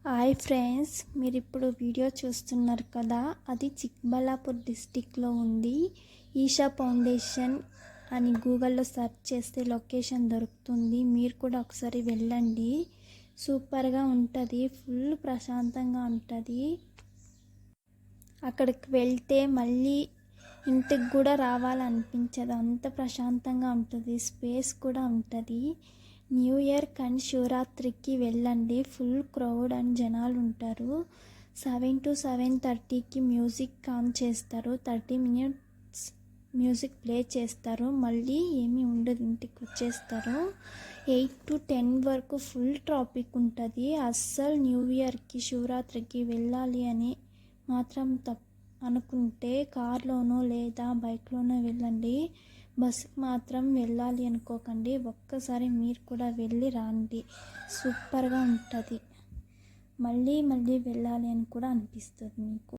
Hi friends, మీరు ఇప్పుడు video చూస్తున్నారు కదా, అది చిక్బళ్ళాపూర్ డిస్టిక్లో ఉంది. ఈషా ఫౌండేషన్ అని గూగుల్లో సెర్చ్ చేస్తే లొకేషన్ దొరుకుతుంది. మీరు కూడా ఒకసారి వెళ్ళండి, సూపర్గా ఉంటుంది. ఫుల్ ప్రశాంతంగా ఉంటుంది. అక్కడికి వెళ్తే మళ్ళీ ఇంటికి కూడా రావాలనిపించదు, అంత ప్రశాంతంగా ఉంటుంది. స్పేస్ కూడా ఉంటుంది. న్యూ ఇయర్ కానీ శివరాత్రికి వెళ్ళండి, ఫుల్ క్రౌడ్ అండ్ జనాలు ఉంటారు. 7 to 7:30కి మ్యూజిక్ ఆన్ చేస్తారు. 30 minutes మ్యూజిక్ ప్లే చేస్తారు. మళ్ళీ ఏమీ ఉండదు, ఇంటికి వచ్చేస్తారు. 8 to 10 వరకు ఫుల్ ట్రాఫిక్ ఉంటుంది. అస్సలు న్యూ ఇయర్కి శివరాత్రికి వెళ్ళాలి అని మాత్రం అనుకుంటే కార్లోనో లేదా బైక్లోనో వెళ్ళండి. బస్సుకి మాత్రం వెళ్ళాలి అనుకోకండి. ఒక్కసారి మీరు కూడా వెళ్ళి రండి, సూపర్గా ఉంటుంది. మళ్ళీ మళ్ళీ వెళ్ళాలి అని కూడా అనిపిస్తుంది మీకు.